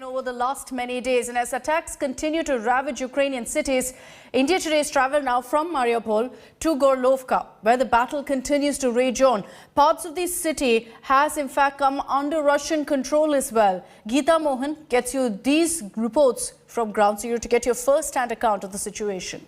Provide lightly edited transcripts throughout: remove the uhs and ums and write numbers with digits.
over the last many days, and as attacks continue to ravage Ukrainian cities, India Today's travel now from Mariupol to Gorlovka, where the battle continues to rage on. Parts of the city has in fact come under Russian control as well. Geeta, Mohan gets you these reports from ground zero to get your first-hand account of the situation.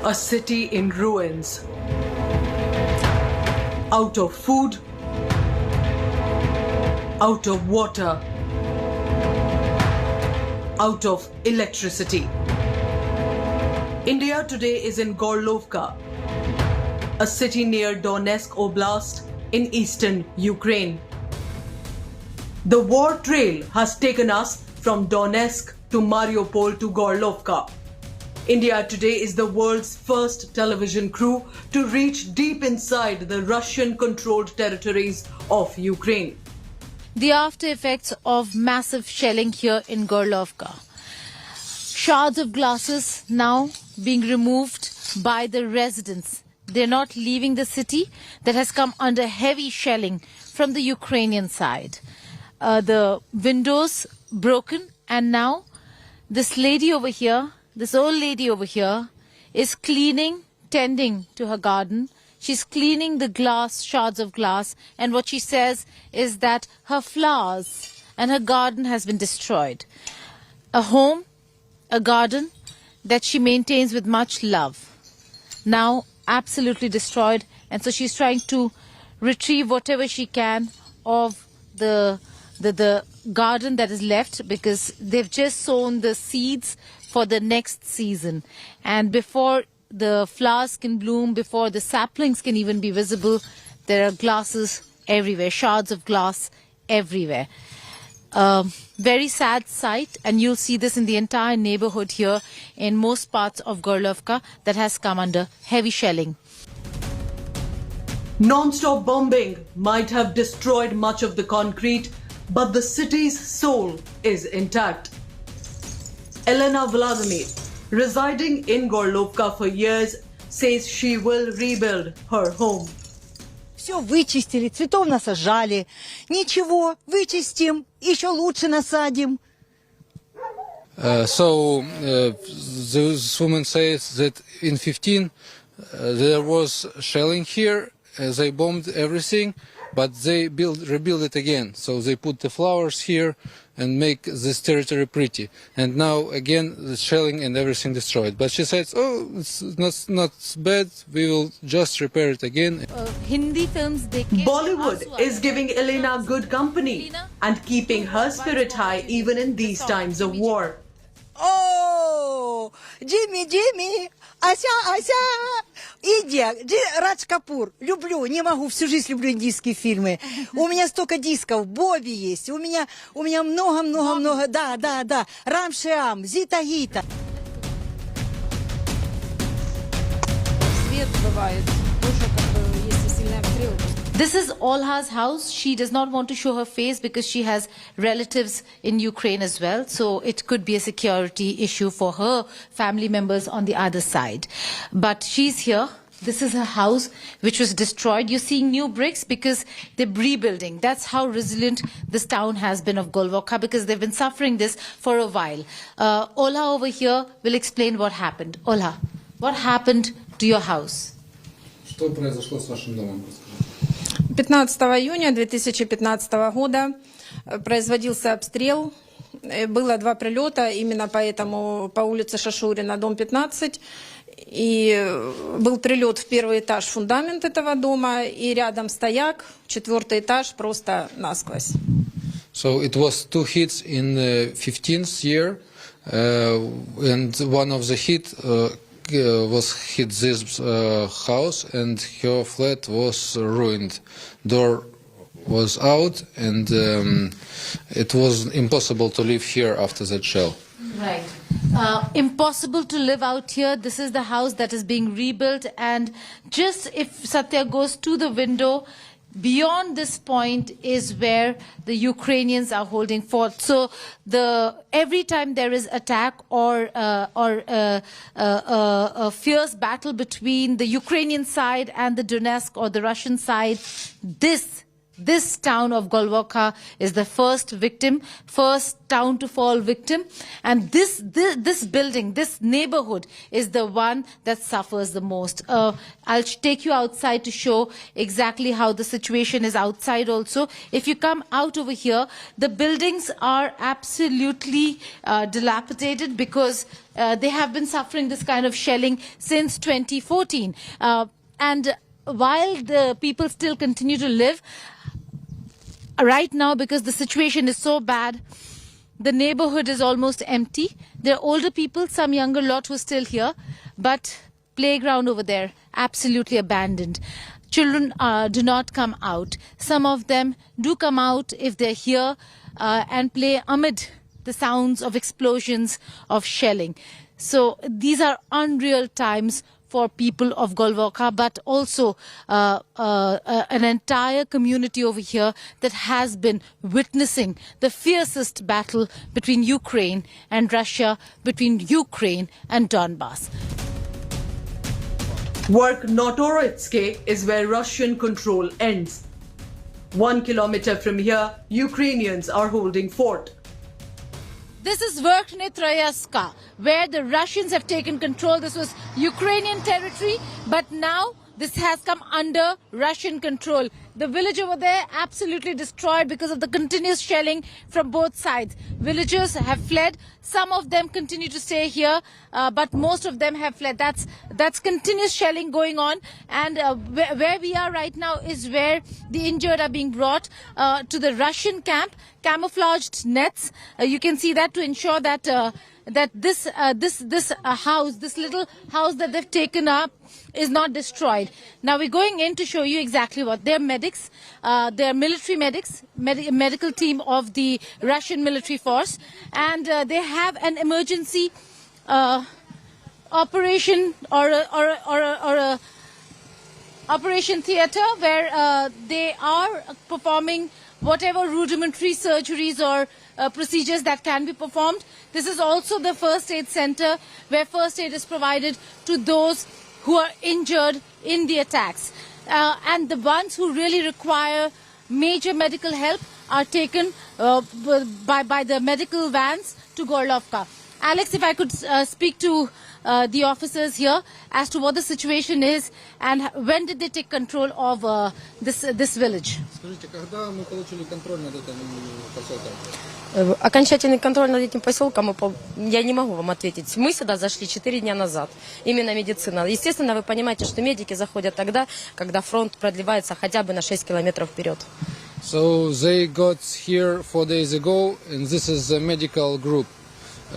A city in ruins, out of food, out of water, out of electricity. India Today is in Gorlovka, a city near Donetsk Oblast in eastern Ukraine. The war trail has taken us from Donetsk to Mariupol to Gorlovka. India Today is the world's first television crew to reach deep inside the Russian-controlled territories of Ukraine. The after effects of massive shelling here in Gorlovka. Shards of glasses now being removed by the residents. They're not leaving the city that has come under heavy shelling from the Ukrainian side. The windows broken, and now this lady over here, this old lady over here, is cleaning, tending to her garden. She's cleaning the glass, shards of glass, and what she says is that her flowers and her garden has been destroyed. A home, a garden that she maintains with much love, now absolutely destroyed, and so she's trying to retrieve whatever she can of the garden that is left, because they've just sown the seeds for the next season, and before the flowers can bloom, before the saplings can even be visible, there are glasses everywhere, shards of glass everywhere. Very sad sight, and you'll see this in the entire neighborhood here in most parts of Gorlovka that has come under heavy shelling. Non-stop bombing might have destroyed much of the concrete, but the city's soul is intact. Elena Vladimir, residing in Gorlovka for years, says she will rebuild her home. Все вычистили, цветов насажали. Ничего, вычистим, еще лучше насадим. This woman says that in 15 there was shelling here. They bombed everything, but they rebuild it again. So they put the flowers here and make this territory pretty. And now again the shelling and everything destroyed. But she says, oh, it's not bad, we will just repair it again. Hindi films Bollywood is giving Elena good company and keeping her spirit high even in these times of war. О, Джимми, Ася, Индия, Радж Капур, люблю, не могу, всю жизнь люблю индийские фильмы. У меня столько дисков, Бобби есть, у меня много, да, Рам Шиам, Зита Гита. Свет бывает, тоже как бы, если сильный обстрел. This is Olha's house. She does not want to show her face because she has relatives in Ukraine as well. So it could be a security issue for her family members on the other side. But she's here. This is her house, which was destroyed. You're seeing new bricks because they're rebuilding. That's how resilient this town has been of Gorlovka, because they've been suffering this for a while. Olha over here will explain what happened. Olha, what happened to your house? Что произошло с вашим домом? 15 июня 2015 года производился обстрел. Было 2 прилета именно по улице Шашурина, дом 15. И был прилет в первый этаж, фундамент этого дома, и рядом стояк, 4-й этаж, просто насквозь. So it was 2 hits in the 15th year, and one of the hit was hit this house, and her flat was ruined. Door was out, and it was impossible to live here after that shell. Right. Impossible to live out here. This is the house that is being rebuilt, and just if Satya goes to the window, beyond this point is where the Ukrainians are holding fort. So every time there is attack or a fierce battle between the Ukrainian side and the Donetsk or the Russian side, this town of Gorlovka is the first town to fall victim. And this building, this neighborhood is the one that suffers the most. I'll take you outside to show exactly how the situation is outside also. If you come out over here, the buildings are absolutely dilapidated because they have been suffering this kind of shelling since 2014. And while the people still continue to live, right now, because the situation is so bad, the neighborhood is almost empty. There are older people, some younger lot who are still here, but playground over there, absolutely abandoned. Children do not come out. Some of them do come out if they're here and play amid the sounds of explosions, of shelling. So these are unreal times for people of Gorlovka, but also an entire community over here that has been witnessing the fiercest battle between Ukraine and Russia, between Ukraine and Donbass. Verkhnotoroitske is where Russian control ends. 1 kilometer from here, Ukrainians are holding fort. This is Verkhnotoroitska, where the Russians have taken control. This was Ukrainian territory, but now this has come under Russian control. The village over there absolutely destroyed because of the continuous shelling from both sides. Villagers have fled. Some of them continue to stay here, but most of them have fled. That's continuous shelling going on. And where we are right now is where the injured are being brought to the Russian camp. Camouflaged nets. You can see that to ensure that this little house that they've taken up is not destroyed. Now we're going in to show you exactly what they're medics. They're military medics, medical team of the Russian military force, and they have an emergency operation or a operation theater where they are performing whatever rudimentary surgeries or procedures that can be performed. This is also the first aid center where first aid is provided to those who are injured in the attacks. And the ones who really require major medical help are taken by the medical vans to Gorlovka. Alex, if I could speak to the officers here as to what the situation is and when did they take control of this village? Скажите, когда мы получили контроль над этим поселком? Окончательный контроль над этим поселком я не могу вам ответить. Мы сюда зашли 4 дня назад. Именно медицина. Естественно, вы понимаете, что медики заходят тогда, когда фронт продлевается хотя бы на 6 километров вперед. So they got here 4 days ago, and this is a medical group.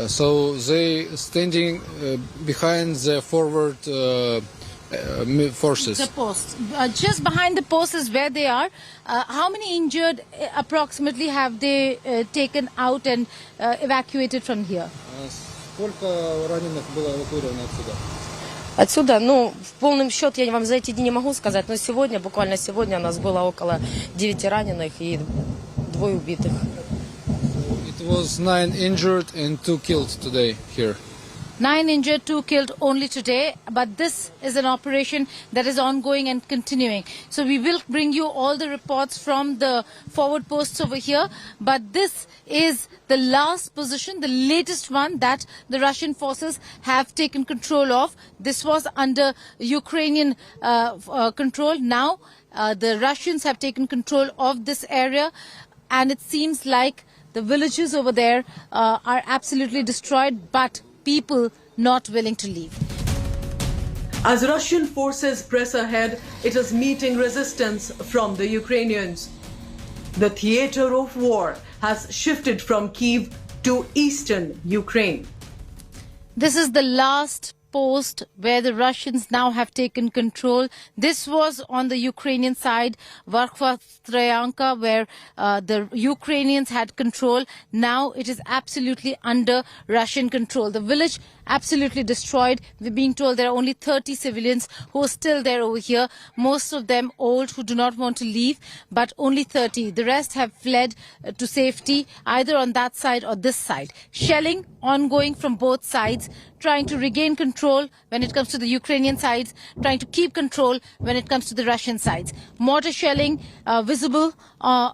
So they standing behind the forward forces. The post. Just behind the post is where they are. How many injured approximately have they taken out and evacuated from here? Сколько раненых было эвакуировано отсюда? Отсюда, ну, в полном счет я вам за эти дни не могу сказать, но сегодня, буквально сегодня у нас было около 9 раненых и 2 убитых. It was 9 injured and 2 killed today here. 9 injured, 2 killed only today, but this is an operation that is ongoing and continuing. So we will bring you all the reports from the forward posts over here, but this is the last position, the latest one that the Russian forces have taken control of. This was under Ukrainian control. Now the Russians have taken control of this area, and it seems like the villages over there are absolutely destroyed, but people not willing to leave. As Russian forces press ahead, it is meeting resistance from the Ukrainians. The theater of war has shifted from Kyiv to eastern Ukraine. This is the last post where the Russians now have taken control. This was on the Ukrainian side, Verkhovna, where the Ukrainians had control. Now it is absolutely under Russian control. The village absolutely destroyed. We're being told there are only 30 civilians who are still there over here, most of them old who do not want to leave, but only 30. The rest have fled to safety either on that side or this side. Shelling ongoing from both sides, trying to regain control when it comes to the Ukrainian sides, trying to keep control when it comes to the Russian sides. Mortar shelling visible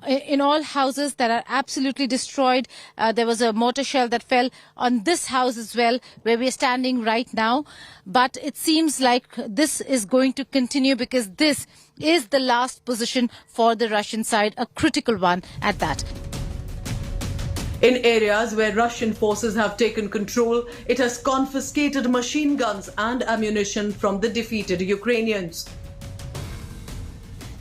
in all houses that are absolutely destroyed. There was a mortar shell that fell on this house as well, where we are standing right now. But it seems like this is going to continue because this is the last position for the Russian side, a critical one at that. In areas where Russian forces have taken control, it has confiscated machine guns and ammunition from the defeated Ukrainians.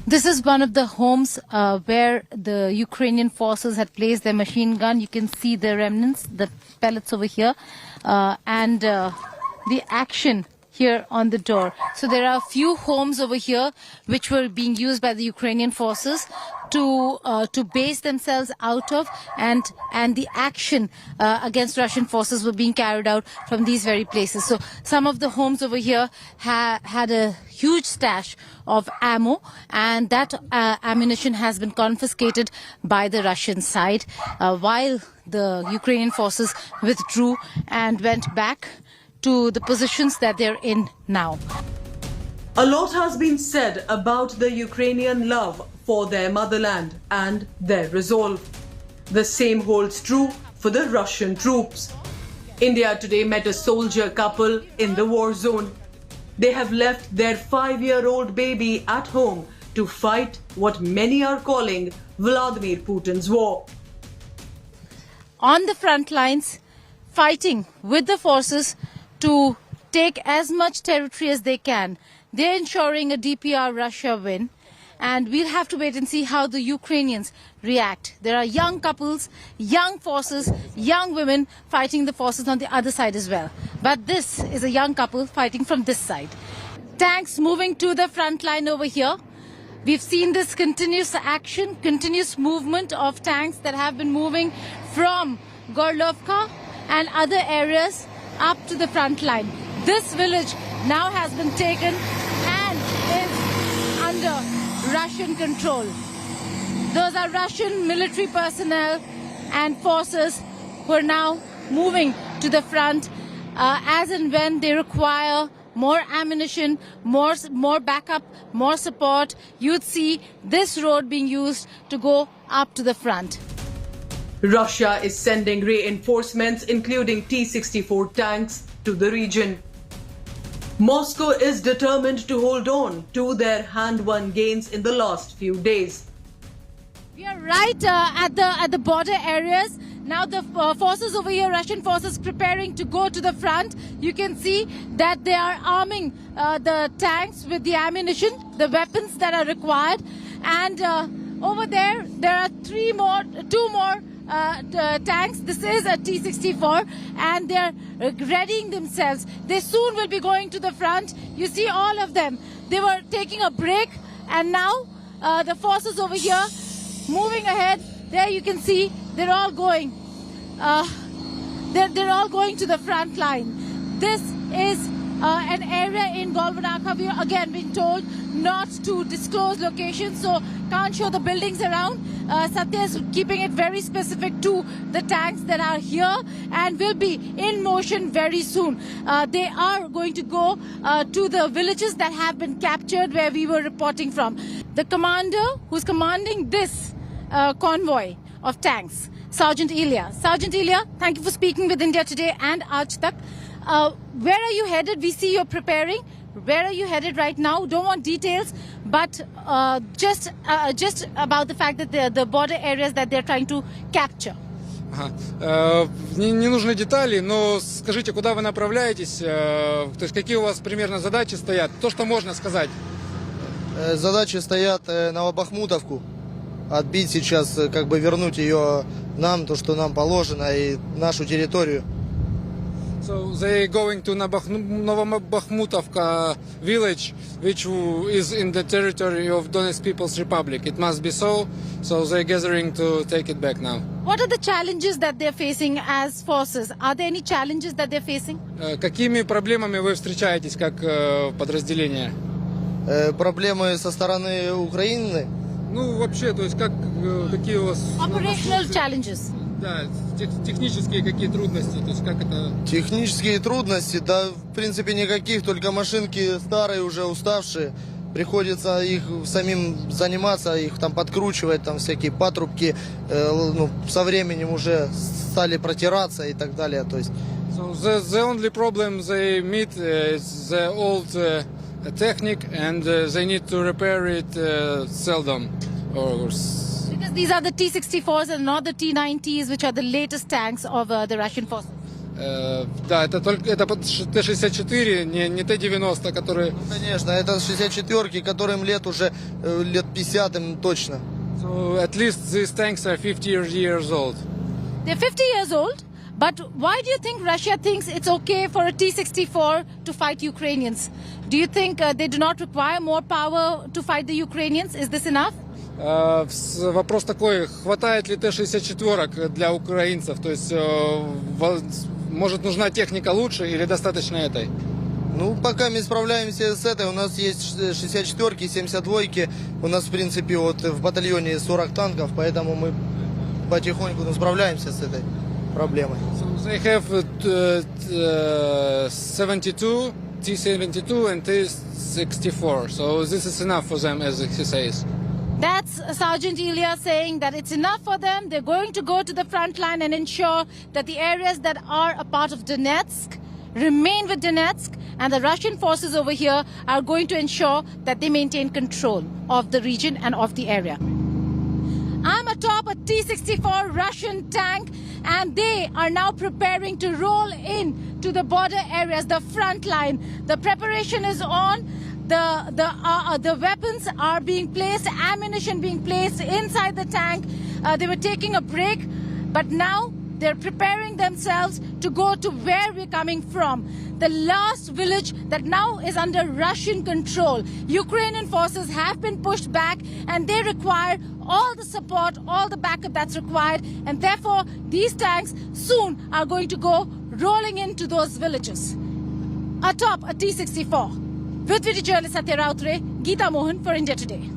This is one of the homes where the Ukrainian forces had placed their machine gun. You can see the remnants, the pellets over here, and the action here on the door. So there are a few homes over here which were being used by the Ukrainian forces to base themselves out of, and the action against Russian forces were being carried out from these very places. So some of the homes over here had a huge stash of ammo, and that ammunition has been confiscated by the Russian side while the Ukrainian forces withdrew and went back to the positions that they're in now. A lot has been said about the Ukrainian love for their motherland and their resolve. The same holds true for the Russian troops. India today met a soldier couple in the war zone. They have left their 5-year-old baby at home to fight what many are calling Vladimir Putin's war. On the front lines, fighting with the forces to take as much territory as they can. They're ensuring a DPR Russia win, and we'll have to wait and see how the Ukrainians react. There are young couples, young forces, young women fighting the forces on the other side as well. But this is a young couple fighting from this side. Tanks moving to the front line over here. We've seen this continuous action, continuous movement of tanks that have been moving from Gorlovka and other areas up to the front line. This village now has been taken and is under Russian control. Those are Russian military personnel and forces who are now moving to the front as and when they require more ammunition, more backup, more support. You'd see this road being used to go up to the front. Russia is sending reinforcements, including T-64 tanks, to the region. Moscow is determined to hold on to their hand-won gains in the last few days. We are right at the border areas. Now the forces over here, Russian forces, preparing to go to the front. You can see that they are arming the tanks with the ammunition, the weapons that are required. And over there are two more tanks. This is a T-64, and they're readying themselves. They soon will be going to the front. You see all of them. They were taking a break, and now the forces over here moving ahead. There you can see they're all going. They're all going to the front line. This is an area in Gorlovka. We are again being told not to disclose locations, so can't show the buildings around. Satya is keeping it very specific to the tanks that are here and will be in motion very soon. They are going to go to the villages that have been captured where we were reporting from. The commander who's commanding this convoy of tanks, Sergeant Ilya. Sergeant Ilya, thank you for speaking with India Today and Aaj Tak. Where are you headed? We see you're preparing. Where are you headed right now? Don't want details, but just about the fact that the border areas that they're trying to capture. Не нужны детали, но скажите, куда вы направляетесь, то есть какие у вас примерно задачи стоят, то, что можно сказать. Задачи стоят на Новобахмутовку, отбить сейчас, вернуть ее нам, то, что нам положено, и нашу территорию. So they going to Novobakhmutovka village, which is in the territory of Donetsk People's Republic. It must be so. So they're gathering to take it back now. What are the challenges that they're facing as forces? Are there any challenges that they're facing? Какими проблемами вы встречаетесь как подразделение? Проблемы со стороны Украины. Ну, вообще, то есть какие у вас... Operational challenges. Да, технические какие трудности, то есть как это... Технические трудности, да, в принципе, никаких, только машинки старые, уже уставшие. Приходится их самим заниматься, их там подкручивать, там всякие патрубки, со временем уже стали протираться и так далее, то есть... So the only problem they meet is the old technique, and they need to repair it seldom. Because these are the T-64s and not the T-90s, which are the latest tanks of the Russian forces. Да, это Т-64, не Т-90, которые... Ну, конечно, это 64-ки, которым уже лет 50 им точно. So at least these tanks are 50 years old. They're 50 years old, but why do you think Russia thinks it's okay for a T-64 to fight Ukrainians? Do you think they do not require more power to fight the Ukrainians? Is this enough? Вопрос такой, хватает ли Т-64 для украинцев? То есть, может, нужна техника лучше или достаточно этой? Ну, пока мы справляемся с этой, у нас есть 64-ки, 72-ки, у нас, в принципе, вот в батальоне 40 танков, поэтому мы потихоньку справляемся с этой проблемой. So they have 72, T-72 and T-64, so this is enough for them, as he says. That's Sergeant Ilya saying that it's enough for them. They're going to go to the front line and ensure that the areas that are a part of Donetsk remain with Donetsk, and the Russian forces over here are going to ensure that they maintain control of the region and of the area. I'm atop a T-64 Russian tank, and they are now preparing to roll in to the border areas, the front line. The preparation is on. The weapons are being placed, ammunition being placed inside the tank. They were taking a break, but now they're preparing themselves to go to where we're coming from. The last village that now is under Russian control. Ukrainian forces have been pushed back, and they require all the support, all the backup that's required, and therefore these tanks soon are going to go rolling into those villages. Atop a T-64. With video journalist Satya Rautre, Geeta Mohan for India Today.